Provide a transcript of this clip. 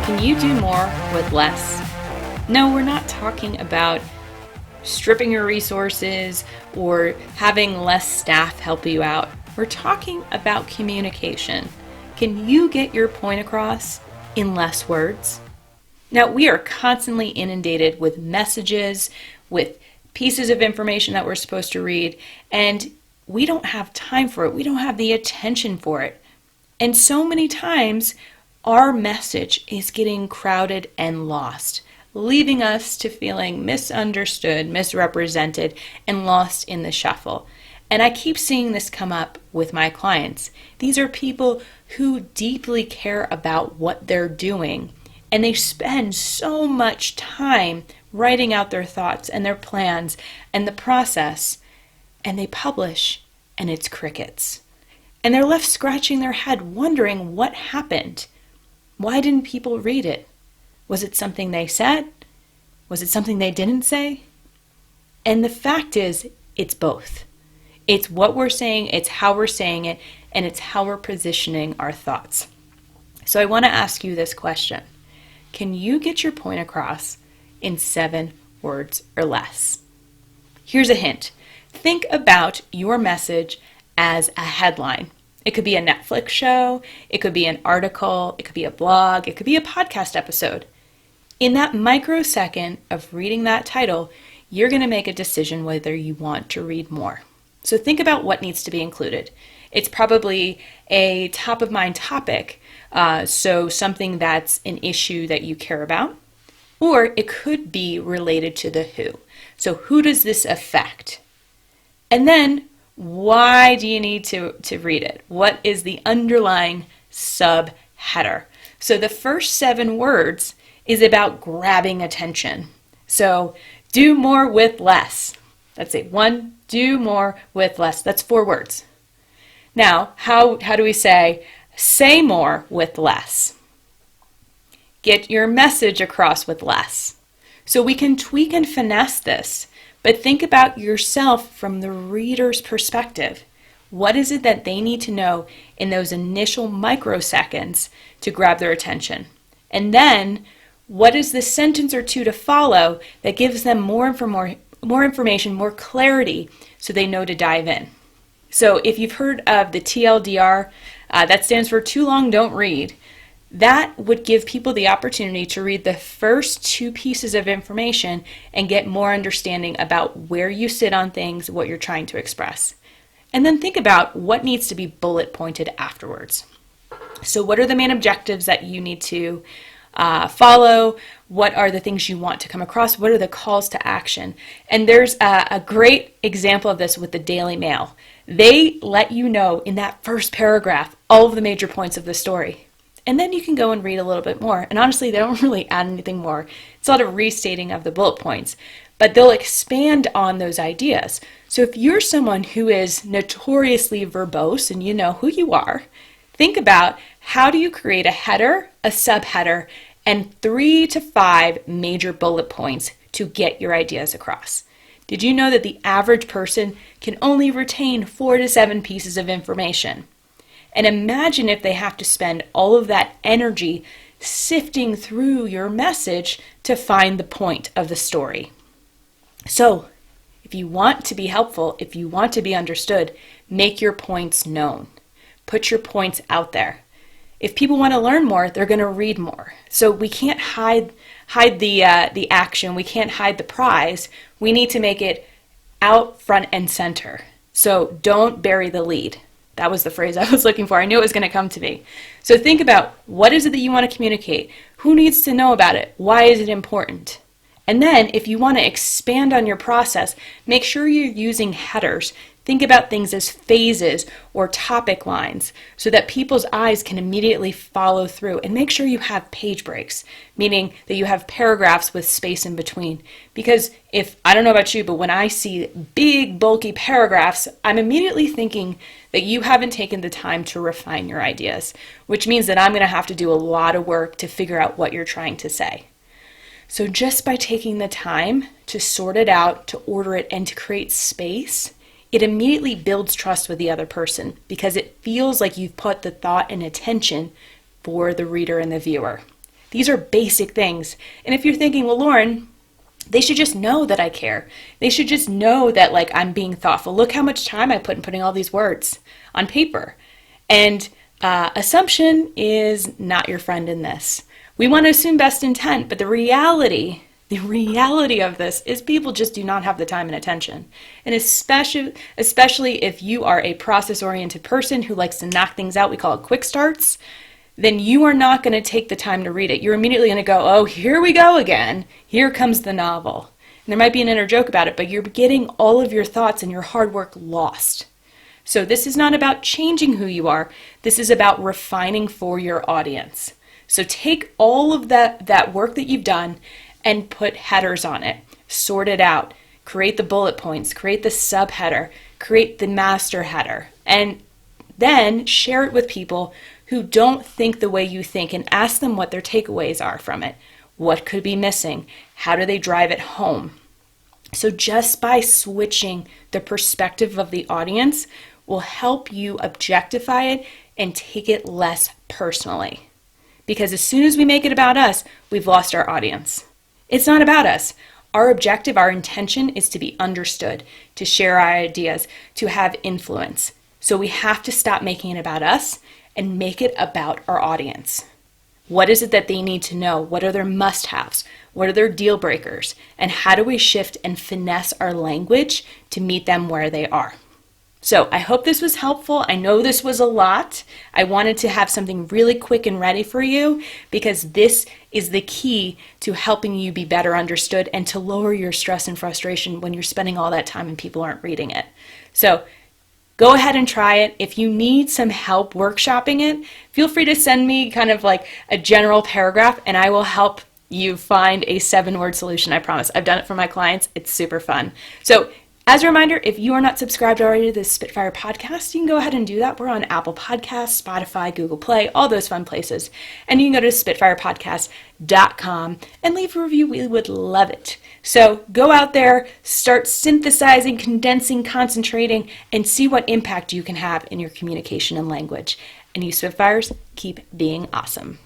Can you do more with less? No, we're not talking about stripping your resources or having less staff help you out. We're talking about communication. Can you get your point across in less words? Now, we are constantly inundated with messages, with pieces of information that we're supposed to read, and we don't have time for it. We don't have the attention for it. And so many times, our message is getting crowded and lost, leaving us to feeling misunderstood, misrepresented, and lost in the shuffle. And I keep seeing this come up with my clients. These are people who deeply care about what they're doing, and they spend so much time writing out their thoughts and their plans and the process, and they publish, and it's crickets. And they're left scratching their head, wondering what happened. Why didn't people read it? Was it something they said? Was it something they didn't say? And the fact is, it's both. It's what we're saying, it's how we're saying it, and it's how we're positioning our thoughts. So I want to ask you this question. Can you get your point across in 7 words or less? Here's a hint. Think about your message as a headline. It could be a Netflix show, it could be an article, it could be a blog, it could be a podcast episode. In that microsecond of reading that title, you're going to make a decision whether you want to read more. So think about what needs to be included. It's probably a top of mind topic, so something that's an issue that you care about, or it could be related to the who. So who does this affect? And then why do you need to read it? What is the underlying subheader? So the first 7 words is about grabbing attention. So do more with less. That's it. 1, do more with less. That's 4 words. Now, how do we say more with less? Get your message across with less. So we can tweak and finesse this. But think about yourself from the reader's perspective. What is it that they need to know in those initial microseconds to grab their attention? And then, what is the sentence or two to follow that gives them more information, more clarity, so they know to dive in? So if you've heard of the TLDR, that stands for too long, don't read. That would give people the opportunity to read the first 2 pieces of information and get more understanding about where you sit on things, what you're trying to express. And then think about what needs to be bullet pointed afterwards. So what are the main objectives that you need to follow? What are the things you want to come across? What are the calls to action? And there's a great example of this with the Daily Mail. They let you know in that first paragraph all of the major points of the story. And then you can go and read a little bit more. And honestly, they don't really add anything more. It's a lot of restating of the bullet points, but they'll expand on those ideas. So if you're someone who is notoriously verbose and you know who you are, think about how do you create a header, a subheader, and 3 to 5 major bullet points to get your ideas across. Did you know that the average person can only retain 4 to 7 pieces of information? And imagine if they have to spend all of that energy sifting through your message to find the point of the story. So, if you want to be helpful, if you want to be understood, make your points known. Put your points out there. If people want to learn more, they're going to read more. So we can't hide the action. We can't hide the prize. We need to make it out front and center. So don't bury the lead. That was the phrase I was looking for. I knew it was going to come to me. So think about what is it that you want to communicate? Who needs to know about it? Why is it important? And then if you want to expand on your process, make sure you're using headers. Think about things as phases or topic lines so that people's eyes can immediately follow through. And make sure you have page breaks, meaning that you have paragraphs with space in between. Because I don't know about you, but when I see big, bulky paragraphs, I'm immediately thinking that you haven't taken the time to refine your ideas, which means that I'm going to have to do a lot of work to figure out what you're trying to say. So just by taking the time to sort it out, to order it, and to create space, it immediately builds trust with the other person because it feels like you've put the thought and attention for the reader and the viewer. These are basic things. And if you're thinking, well, Lauren, they should just know that I care. They should just know that like I'm being thoughtful. Look how much time I put in putting all these words on paper. And assumption is not your friend in this. We want to assume best intent, but the reality of this is people just do not have the time and attention. And especially if you are a process-oriented person who likes to knock things out, we call it quick starts, then you are not going to take the time to read it. You're immediately going to go, oh, here we go again. Here comes the novel. And there might be an inner joke about it, but you're getting all of your thoughts and your hard work lost. So this is not about changing who you are. This is about refining for your audience. So take all of that work that you've done and put headers on it. Sort it out. Create the bullet points. Create the subheader. Create the master header. And then share it with people who don't think the way you think and ask them what their takeaways are from it. What could be missing? How do they drive it home? So just by switching the perspective of the audience will help you objectify it and take it less personally. Because as soon as we make it about us, we've lost our audience. It's not about us. Our objective, our intention is to be understood, to share our ideas, to have influence. So we have to stop making it about us and make it about our audience. What is it that they need to know? What are their must-haves? What are their deal breakers? And how do we shift and finesse our language to meet them where they are? So I hope this was helpful. I know this was a lot. I wanted to have something really quick and ready for you because this is the key to helping you be better understood and to lower your stress and frustration when you're spending all that time and people aren't reading it. So go ahead and try it. If you need some help workshopping it, feel free to send me kind of like a general paragraph and I will help you find a 7-word solution, I promise. I've done it for my clients. It's super fun. So as a reminder, if you are not subscribed already to the Spitfire podcast, you can go ahead and do that. We're on Apple Podcasts, Spotify, Google Play, all those fun places. And you can go to spitfirepodcast.com and leave a review. We would love it. So go out there, start synthesizing, condensing, concentrating, and see what impact you can have in your communication and language. And you Spitfires, keep being awesome.